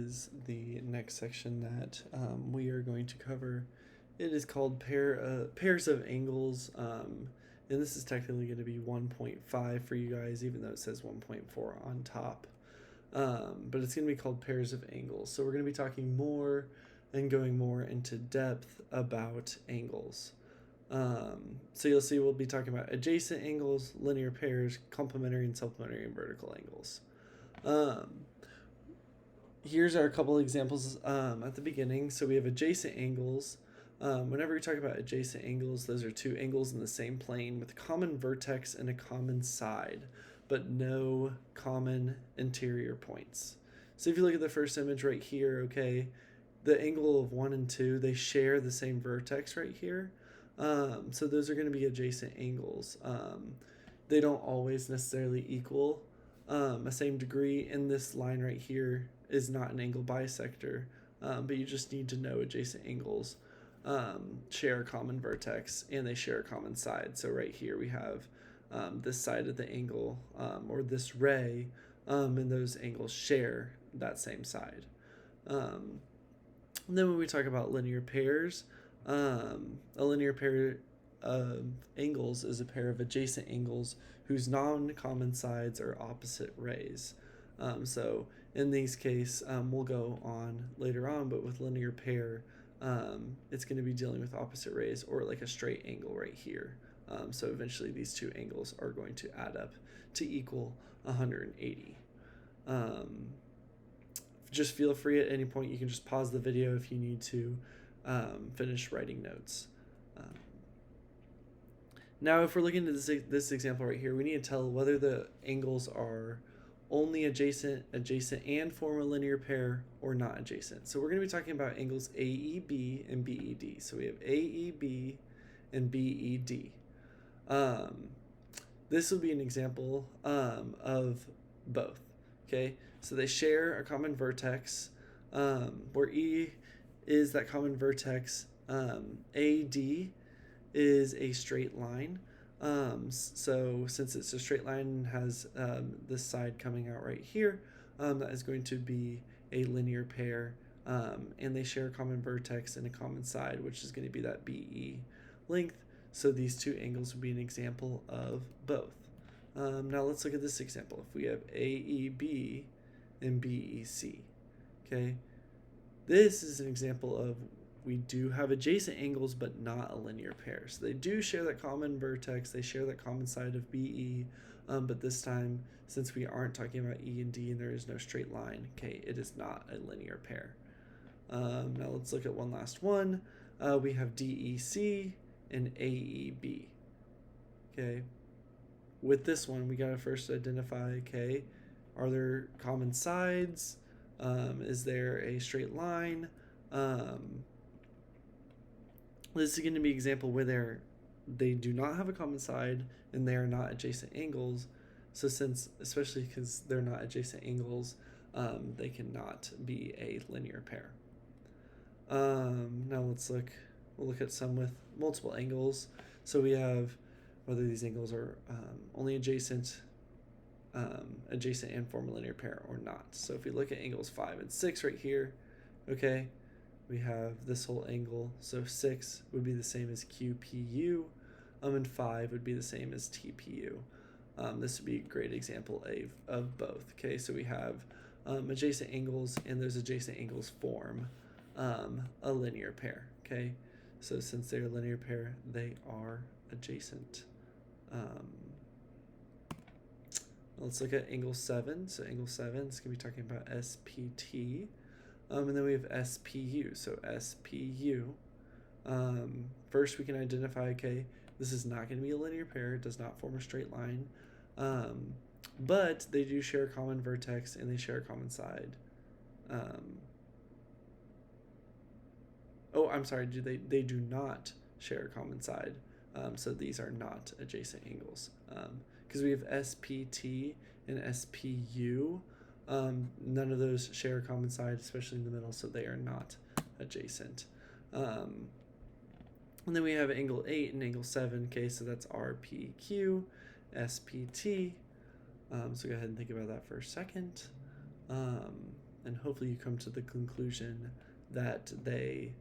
is the next section that we are going to cover. It is called pairs of angles, and this is technically going to be 1.5 for you guys, even though it says 1.4 on top. But it's going to be called pairs of angles. So we're going to be talking more and going more into depth about angles. So you'll see we'll be talking about adjacent angles, linear pairs, complementary and supplementary and vertical angles. Here's our couple examples at the beginning. So we have adjacent angles. Whenever we talk about adjacent angles, those are two angles in the same plane with a common vertex and a common side, but no common interior points. So if you look at the first image right here, okay, the angle of 1 and 2, they share the same vertex right here. So those are going to be adjacent angles. They don't always necessarily equal a same degree, and this line right here is not an angle bisector, but you just need to know adjacent angles share a common vertex and they share a common side. So right here we have this side of the angle or this ray, and those angles share that same side. And then when we talk about linear pairs, a linear pair of angles is a pair of adjacent angles whose non-common sides are opposite rays. So in these cases, we'll go on later on, but with linear pair, it's going to be dealing with opposite rays or like a straight angle right here. So eventually these two angles are going to add up to equal 180. Just feel free at any point, you can just pause the video if you need to finish writing notes. Now if we're looking at this example right here, we need to tell whether the angles are only adjacent, and form a linear pair, or not adjacent. So we're going to be talking about angles AEB and BED. So we have AEB and BED. This will be an example of both. Okay, so they share a common vertex, where E is that common vertex. AD is a straight line. So since it's a straight line and has this side coming out right here, that is going to be a linear pair, and they share a common vertex and a common side, which is going to be that BE length. So these two angles would be an example of both. Now let's look at this example. If we have AEB and BEC, okay, this is an example of we do have adjacent angles, but not a linear pair. So they do share that common vertex, they share that common side of BE, but this time, since we aren't talking about E and D and there is no straight line, okay, it is not a linear pair. Now let's look at one last one. We have DEC and AEB. Okay, with this one, we gotta first identify, okay, are there common sides? Is there a straight line? This is going to be an example where they do not have a common side and they are not adjacent angles. So especially because they're not adjacent angles, they cannot be a linear pair. Now we'll look at some with multiple angles. So we have whether these angles are only adjacent and form a linear pair or not. So if we look at angles 5 and 6 right here, okay, we have this whole angle, so 6 would be the same as QPU, and 5 would be the same as TPU. This would be a great example of both. Okay, so we have adjacent angles, and those adjacent angles form a linear pair. Okay, so since they're a linear pair, they are adjacent. Let's look at angle 7. So angle 7 is going to be talking about SPT. And then we have SPU. So SPU, first we can identify, okay, this is not going to be a linear pair. It does not form a straight line. But they do share a common vertex and they share a common side. I'm sorry, they do not share a common side. So these are not adjacent angles. Because we have SPT and SPU. None of those share a common side, especially in the middle, so they are not adjacent. And then we have angle 8 and angle 7, okay, so that's RPQ, SPT. So go ahead and think about that for a second. and hopefully you come to the conclusion that they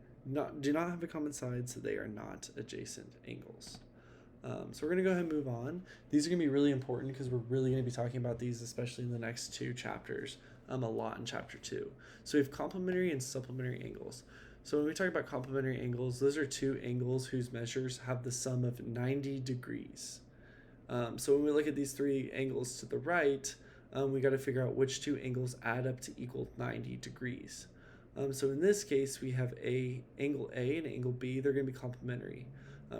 do not have a common side, so they are not adjacent angles. So we're going to go ahead and move on. These are going to be really important because we're really going to be talking about these, especially in the next two chapters, a lot in chapter 2. So we have complementary and supplementary angles. So when we talk about complementary angles, those are two angles whose measures have the sum of 90 degrees. So when we look at these three angles to the right, we got to figure out which two angles add up to equal 90 degrees. So in this case, we have angle A and angle B. They're going to be complementary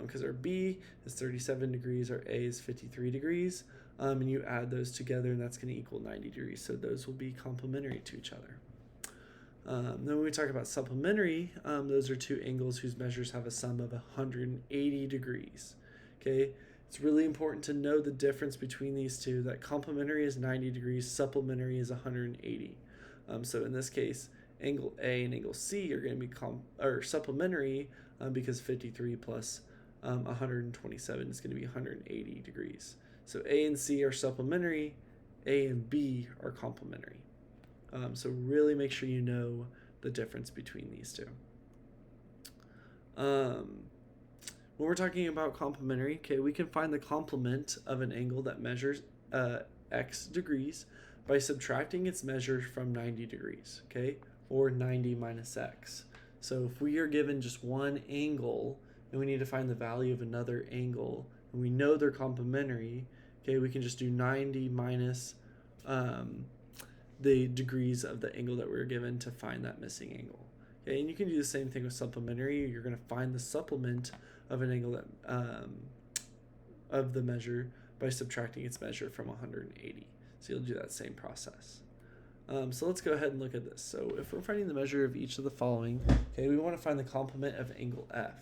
because our B is 37 degrees, our A is 53 degrees, and you add those together, and that's going to equal 90 degrees. So those will be complementary to each other. Then when we talk about supplementary, those are two angles whose measures have a sum of 180 degrees. Okay, it's really important to know the difference between these two, that complementary is 90 degrees, supplementary is 180. So in this case, angle A and angle C are going to be supplementary because 53 plus 127 is going to be 180 degrees. So A and C are supplementary, A and B are complementary. So really make sure you know the difference between these two. When we're talking about complementary, okay, we can find the complement of an angle that measures x degrees by subtracting its measure from 90 degrees, okay, or 90 minus x. So if we are given just one angle and we need to find the value of another angle, and we know they're complementary, okay, we can just do 90 minus the degrees of the angle that we were given to find that missing angle. Okay, and you can do the same thing with supplementary. You're going to find the supplement of an angle that of the measure by subtracting its measure from 180. So you'll do that same process. So let's go ahead and look at this. So if we're finding the measure of each of the following, okay, we want to find the complement of angle F.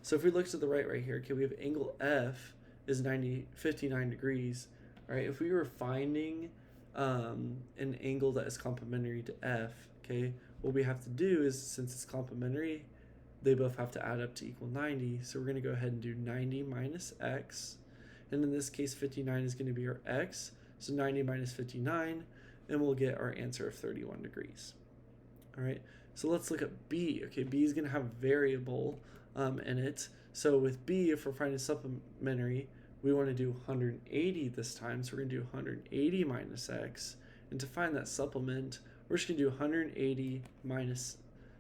So if we look to the right here, okay, we have angle F is 59 degrees. All right, if we were finding an angle that is complementary to F, okay, what we have to do is, since it's complementary, they both have to add up to equal 90. So we're going to go ahead and do 90 minus x. And in this case, 59 is going to be our x. So 90 minus 59, and we'll get our answer of 31 degrees. All right, so let's look at B. Okay, B is going to have a variable in it. So with B, if we're finding supplementary, we want to do 180 this time. So we're going to do 180 minus x. And to find that supplement, we're just going to do 180 minus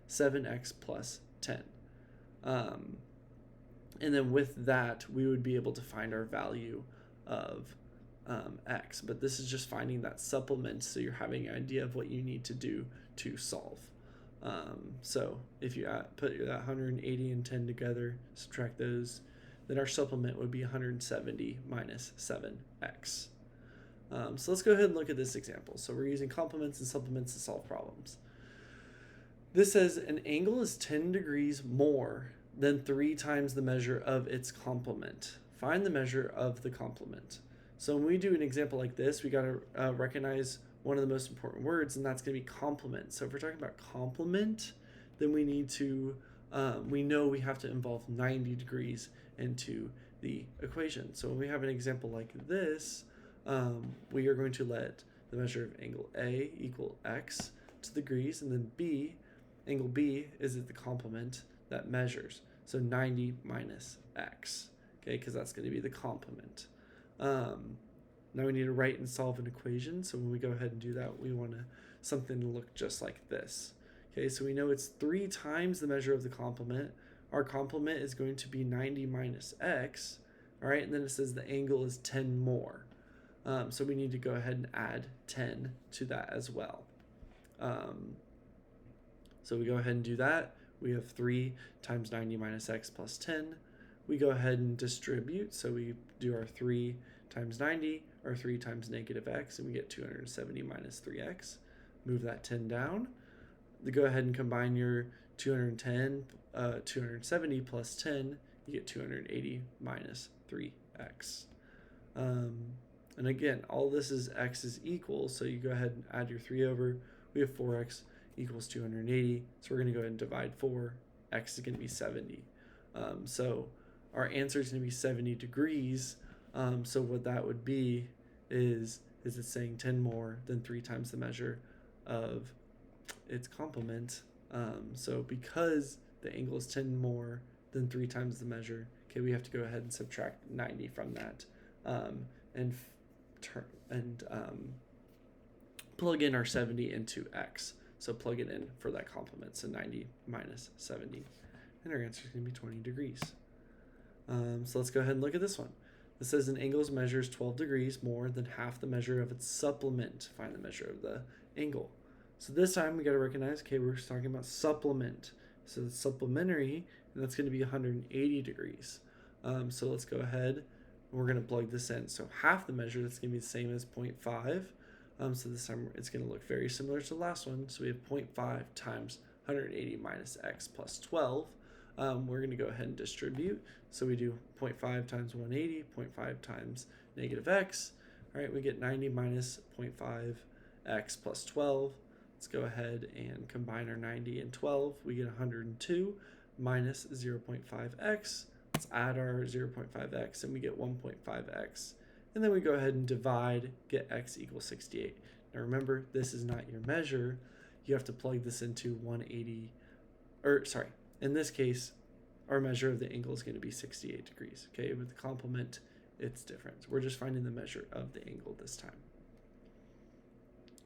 7x plus 10. And then with that, we would be able to find our value of x. But this is just finding that supplement, so you're having an idea of what you need to do to solve. So if you put that 180 and 10 together, subtract those, then our supplement would be 170 minus 7x. So let's go ahead and look at this example. So we're using complements and supplements to solve problems. This says an angle is 10 degrees more than 3 times the measure of its complement. Find the measure of the complement. So when we do an example like this, we got to recognize one of the most important words, and that's going to be complement. So if we're talking about complement, then we need to, we know we have to involve 90 degrees into the equation. So when we have an example like this, we are going to let the measure of angle A equal x to the degrees, and then B, angle B is the complement that measures. So 90 minus x, okay, because that's going to be the complement. Now we need to write and solve an equation. So when we go ahead and do that, we want something to look just like this. Okay, so we know it's 3 times the measure of the complement. Our complement is going to be 90 minus x, all right, and then it says the angle is 10 more. So we need to go ahead and add 10 to that as well. So we go ahead and do that. We have 3 times 90 minus x plus 10. We go ahead and distribute. So we do our 3 times 90, or 3 times negative x, and we get 270 minus 3x. Move that 10 down. Go ahead and combine your 270 plus 10, you get 280 minus 3x. And again, all this is x is equal, so you go ahead and add your 3 over. We have 4x equals 280, so we're going to go ahead and divide 4. X is going to be 70. So our answer is going to be 70 degrees. So what that would be is it's saying 10 more than 3 times the measure of its complement. So because the angle is 10 more than 3 times the measure, okay, we have to go ahead and subtract 90 from that, and plug in our 70 into x. So plug it in for that complement. So 90 minus 70. And our answer is going to be 20 degrees. So let's go ahead and look at this one. It says an angle measures 12 degrees more than half the measure of its supplement. Find the measure of the angle. So this time we got to recognize, okay, we're talking about supplement. So it's supplementary, and that's going to be 180 degrees. So let's go ahead and we're going to plug this in. So half the measure, that's going to be the same as 0.5. So this time it's going to look very similar to the last one. So we have 0.5 times 180 minus x plus 12. We're going to go ahead and distribute. So we do 0.5 times 180, 0.5 times negative x. All right, we get 90 minus 0.5 x plus 12. Let's go ahead and combine our 90 and 12. We get 102 minus 0.5x. Let's add our 0.5x and we get 1.5x. And then we go ahead and divide, get x equals 68. Now remember, this is not your measure. You have to plug this into 180, in this case, our measure of the angle is going to be 68 degrees. Okay, with the complement, it's different. We're just finding the measure of the angle this time.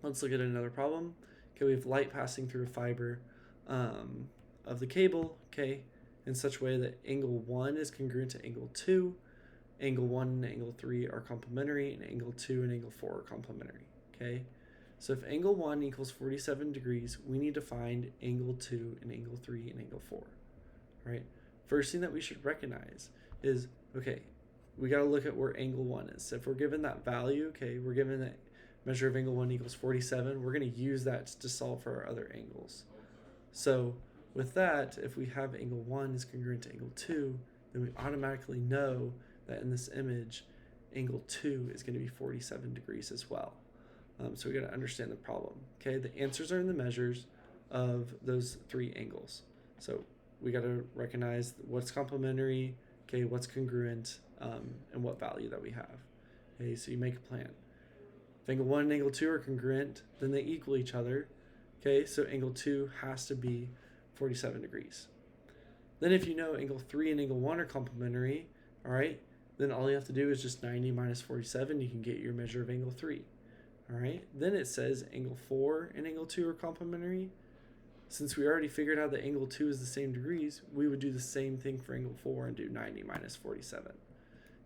Let's look at another problem. Okay, we have light passing through a fiber of the cable, okay, in such a way that angle 1 is congruent to angle 2. Angle 1 and angle 3 are complementary, and angle 2 and angle 4 are complementary, okay? So if angle 1 equals 47 degrees, we need to find angle 2 and angle 3 and angle 4, right? First thing that we should recognize is, okay, we got to look at where angle 1 is. So if we're given that value, okay, we're given that measure of angle 1 equals 47, we're going to use that to solve for our other angles. So with that, if we have angle 1 is congruent to angle 2, then we automatically know that in this image, angle 2 is going to be 47 degrees as well. So we got to understand the problem. Okay, the answers are in the measures of those 3 angles. So we got to recognize what's complementary, okay, what's congruent, and what value that we have. Okay, so you make a plan. If angle 1 and angle 2 are congruent, then they equal each other. Okay, so angle 2 has to be 47 degrees. Then if you know angle 3 and angle 1 are complementary, all right, then all you have to do is just 90 minus 47, you can get your measure of angle 3. All right, then it says angle 4 and angle 2 are complementary. Since we already figured out that angle 2 is the same degrees, we would do the same thing for angle 4 and do 90 minus 47.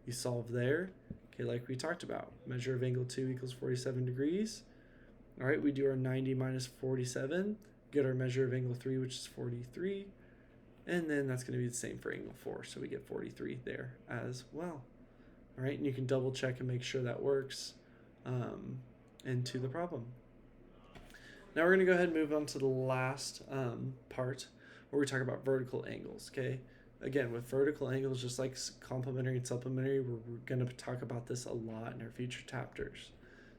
You solve there, okay, like we talked about. Measure of angle 2 equals 47 degrees. All right, we do our 90 minus 47, get our measure of angle 3, which is 43. And then that's going to be the same for angle 4, so we get 43 there as well. All right, and you can double check and make sure that works into the problem. Now we're going to go ahead and move on to the last part where we talk about vertical angles, okay? Again, with vertical angles, just like complementary and supplementary, we're going to talk about this a lot in our future chapters.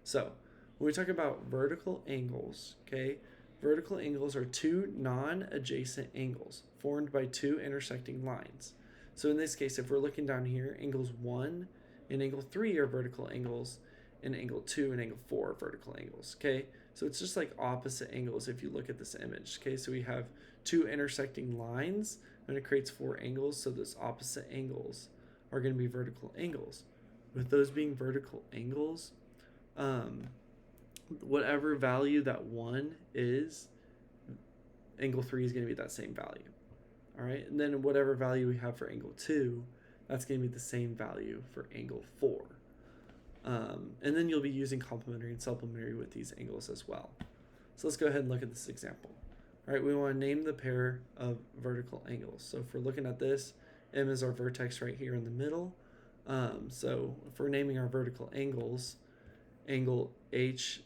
So when we talk about vertical angles, okay, vertical angles are 2 non-adjacent angles formed by 2 intersecting lines. So in this case, if we're looking down here, angles 1 and angle 3 are vertical angles, and angle 2 and angle 4 are vertical angles, okay? So it's just like opposite angles if you look at this image, okay? So we have 2 intersecting lines, and it creates 4 angles, so those opposite angles are going to be vertical angles. With those being vertical angles, whatever value that 1 is, angle 3 is going to be that same value. All right, and then whatever value we have for angle 2, that's going to be the same value for angle 4. And then you'll be using complementary and supplementary with these angles as well. So let's go ahead and look at this example. All right, we want to name the pair of vertical angles. So if we're looking at this, M is our vertex right here in the middle. So if we're naming our vertical angles, angle HML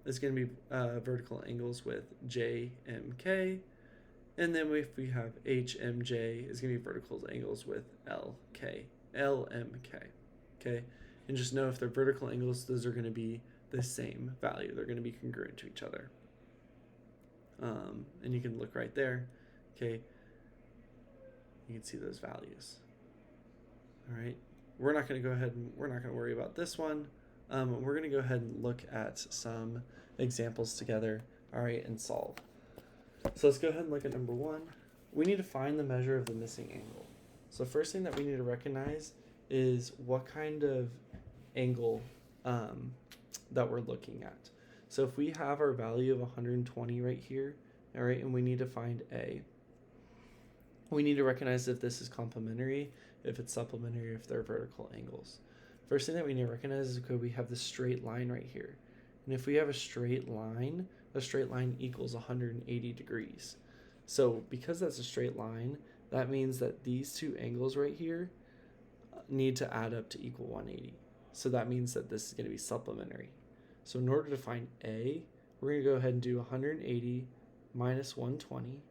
is going to be vertical angles with JMK. And then if we have HMJ is going to be vertical angles with LMK. Okay, and just know if they're vertical angles, those are going to be the same value. They're going to be congruent to each other. And you can look right there. Okay, you can see those values. All right, we're not going to go ahead and we're not going to worry about this one. We're going to go ahead and look at some examples together, all right, and solve. So let's go ahead and look at number 1. We need to find the measure of the missing angle. So the first thing that we need to recognize is what kind of angle that we're looking at. So if we have our value of 120 right here, all right, and we need to find A, we need to recognize if this is complementary, if it's supplementary, if they're vertical angles. First thing that we need to recognize is we have this straight line right here. And if we have a straight line equals 180 degrees. So because that's a straight line, that means that these two angles right here need to add up to equal 180. So that means that this is going to be supplementary. So in order to find A, we're going to go ahead and do 180 minus 120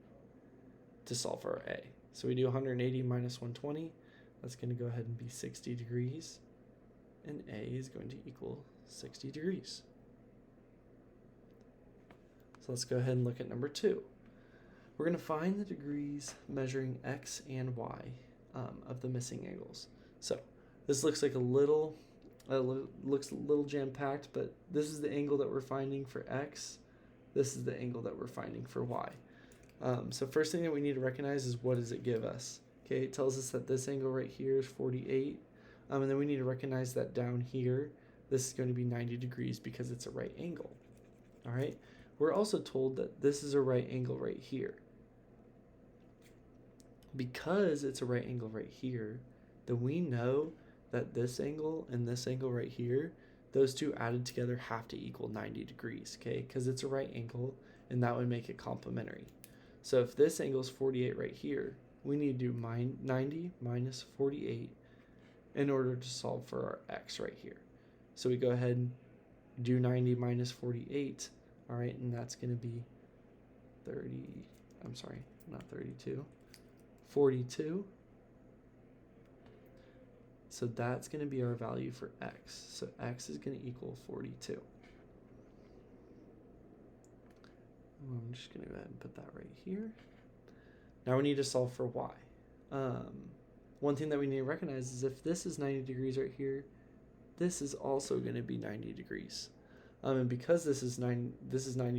to solve for our A. So we do 180 minus 120. That's going to go ahead and be 60 degrees. And A is going to equal 60 degrees. So let's go ahead and look at number 2. We're going to find the degrees measuring X and Y of the missing angles. So this looks like looks a little jam-packed, but this is the angle that we're finding for X. This is the angle that we're finding for Y. So first thing that we need to recognize is what does it give us? Okay, it tells us that this angle right here is 48. And then we need to recognize that down here, this is going to be 90 degrees because it's a right angle. All right. We're also told that this is a right angle right here. Because it's a right angle right here, then we know that this angle and this angle right here, those two added together have to equal 90 degrees, okay? Because it's a right angle, and that would make it complementary. So if this angle is 48 right here, we need to do 90 minus 48 in order to solve for our x right here. So we go ahead and do 90 minus 48, all right, and that's going to be 42. So that's going to be our value for x. So x is going to equal 42. I'm just going to go ahead and put that right here. Now we need to solve for y. One thing that we need to recognize is if this is 90 degrees right here, this is also going to be 90 degrees. And because this is 90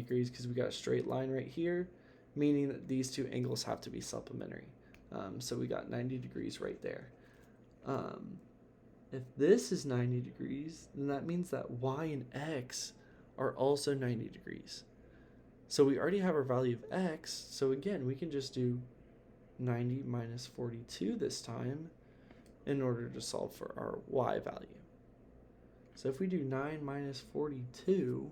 degrees because we got a straight line right here, meaning that these two angles have to be supplementary. So we got 90 degrees right there. If this is 90 degrees, then that means that y and x are also 90 degrees. So we already have our value of x, so again, we can just do 90 minus 42 this time in order to solve for our y value. So if we do 9 minus 42,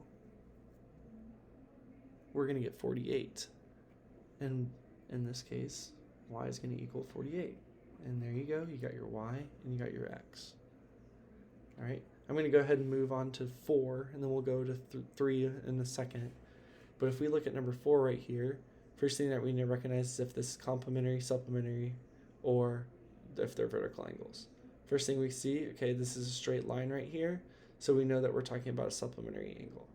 we're going to get 48. And in this case, y is going to equal 48. And there you go. You got your y and you got your x. All right. I'm going to go ahead and move on to 4, and then we'll go to 3 in a second. But if we look at number 4 right here, first thing that we need to recognize is if this is complementary, supplementary, or if they're vertical angles. First thing we see, okay, this is a straight line right here, so we know that we're talking about a supplementary angle.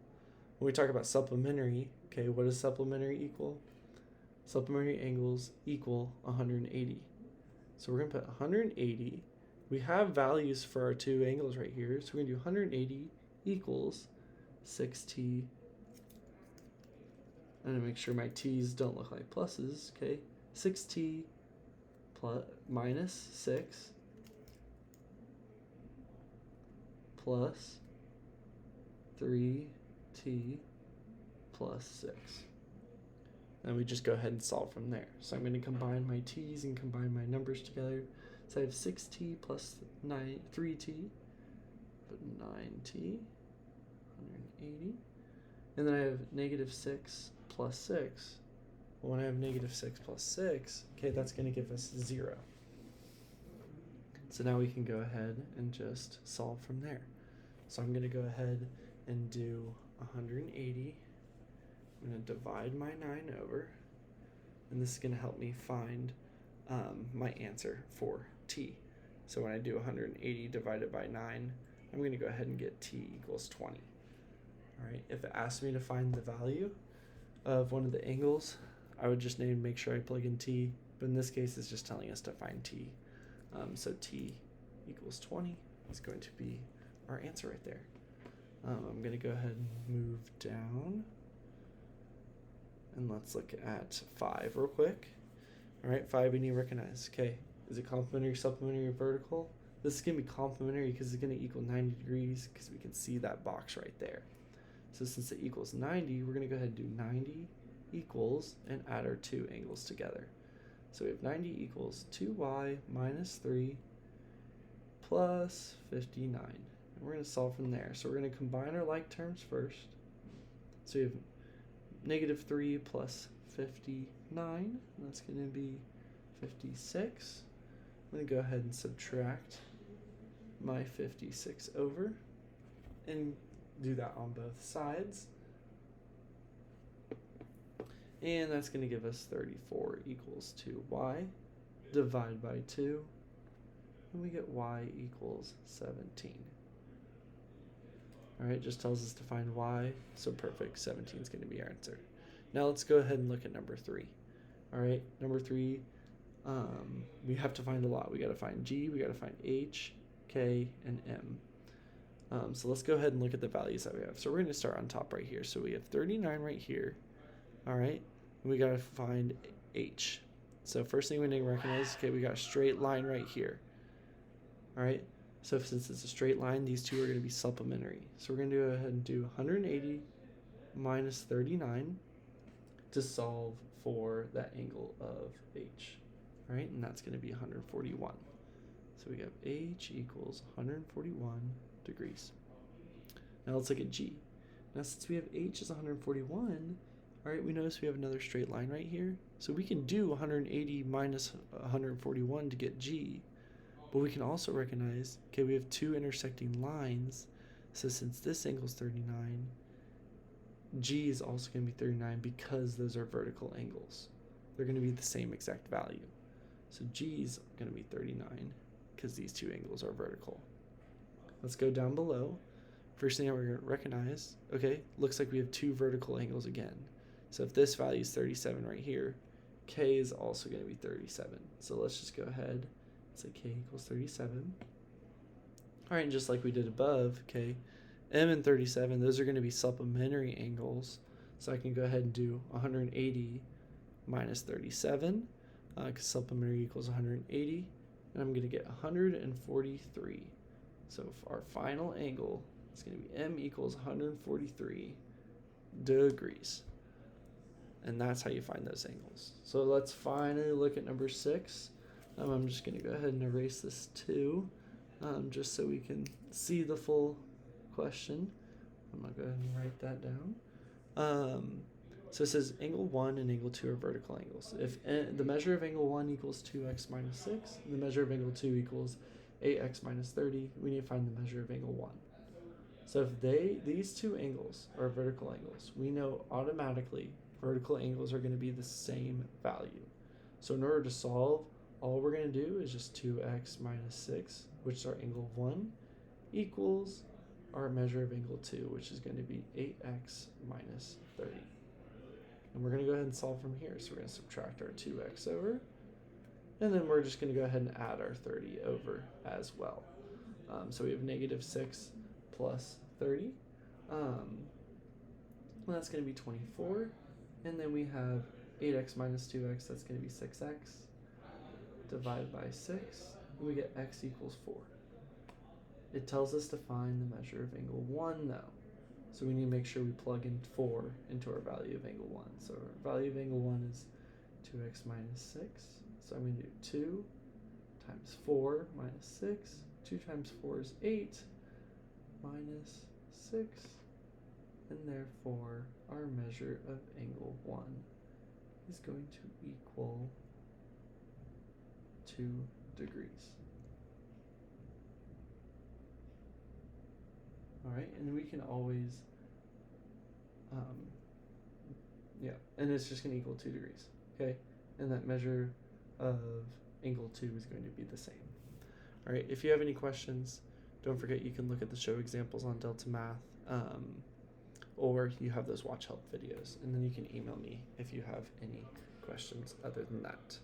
When we talk about supplementary, okay, what does supplementary equal? Supplementary angles equal 180. So we're going to put 180. We have values for our two angles right here, so we're going to do 180 equals 6t. I'm going to make sure my t's don't look like pluses, okay? 6t plus minus 6 plus 3t plus 6. And we just go ahead and solve from there. So I'm going to combine my t's and combine my numbers together. So I have 6t plus 3t, but 9t, 180. And then I have negative 6 plus 6. Well, when I have negative 6 plus 6, okay, that's going to give us 0. So now we can go ahead and just solve from there. So I'm going to go ahead and do 180. I'm going to divide my 9 over, and this is going to help me find my answer for t. So when I do 180 divided by 9, I'm going to go ahead and get t equals 20. All right, if it asks me to find the value of one of the angles, I would just make sure I plug in t, but in this case it's just telling us to find t. So t equals 20 is going to be our answer right there. I'm going to go ahead and move down. And let's look at 5 real quick. All right, 5 we need to recognize. Okay, is it complementary, supplementary, or vertical? This is going to be complementary because it's going to equal 90 degrees because we can see that box right there. So since it equals 90, we're going to go ahead and do 90 equals and add our two angles together. So we have 90 equals 2y minus 3 plus 59. And we're going to solve from there. So we're going to combine our like terms first. So we have negative 3 plus 59. That's going to be 56. I'm going to go ahead and subtract my 56 over and do that on both sides. And that's going to give us 34 equals 2y. Divide by 2. And we get y equals 17. Alright, just tells us to find y. So perfect, 17 is going to be our answer. Now let's go ahead and look at number 3. Alright, number 3, we have to find a lot. We got to find g, we got to find h, k, and m. So let's go ahead and look at the values that we have. So we're going to start on top right here. So we have 39 right here. All right, and we got to find h. So first thing we need to recognize, okay, we got a straight line right here. All right, so since it's a straight line, these two are going to be supplementary. So we're going to go ahead and do 180 minus 39 to solve for that angle of h. All right, and that's going to be 141. So we have h equals 141 degrees. Now let's look at g. Now since we have h is 141, all right, we notice we have another straight line right here. So we can do 180 minus 141 to get g, but we can also recognize, okay, we have two intersecting lines. So since this angle is 39, g is also going to be 39 because those are vertical angles. They're going to be the same exact value. So g is going to be 39 because these two angles are vertical. Let's go down below. First thing that we're going to recognize, okay, looks like we have two vertical angles again. So if this value is 37 right here, k is also going to be 37. So let's just go ahead and say k equals 37. All right, and just like we did above, okay, m and 37, those are going to be supplementary angles. So I can go ahead and do 180 minus 37, because supplementary equals 180, and I'm going to get 143. So our final angle is going to be m equals 143 degrees. And that's how you find those angles. So let's finally look at number 6. I'm just going to go ahead and erase this 2, just so we can see the full question. I'm going to go ahead and write that down. So it says angle 1 and angle 2 are vertical angles. If the measure of angle 1 equals 2x minus 6, and the measure of angle 2 equals 8x minus 30, we need to find the measure of angle 1. So if these two angles are vertical angles, we know automatically vertical angles are going to be the same value. So in order to solve, all we're going to do is just 2x minus 6, which is our angle 1, equals our measure of angle 2, which is going to be 8x minus 30. And we're going to go ahead and solve from here. So we're going to subtract our 2x over, and then we're just going to go ahead and add our 30 over as well. So we have negative 6 plus 30. Well, that's going to be 24. And then we have 8x minus 2x, that's going to be 6x. Divided by 6, and we get x equals 4. It tells us to find the measure of angle 1 though. So we need to make sure we plug in 4 into our value of angle 1. So our value of angle 1 is 2x minus 6. So I'm going to do 2 times 4 minus 6. 2 times 4 is 8 minus 6. And therefore, our measure of angle 1 is going to equal 2 degrees. All right, and we can always, and it's just going to equal 2 degrees, okay? And that measure of angle 2 is going to be the same. All right, if you have any questions, don't forget you can look at the show examples on Delta Math, or you have those watch help videos, and then you can email me if you have any questions other than that.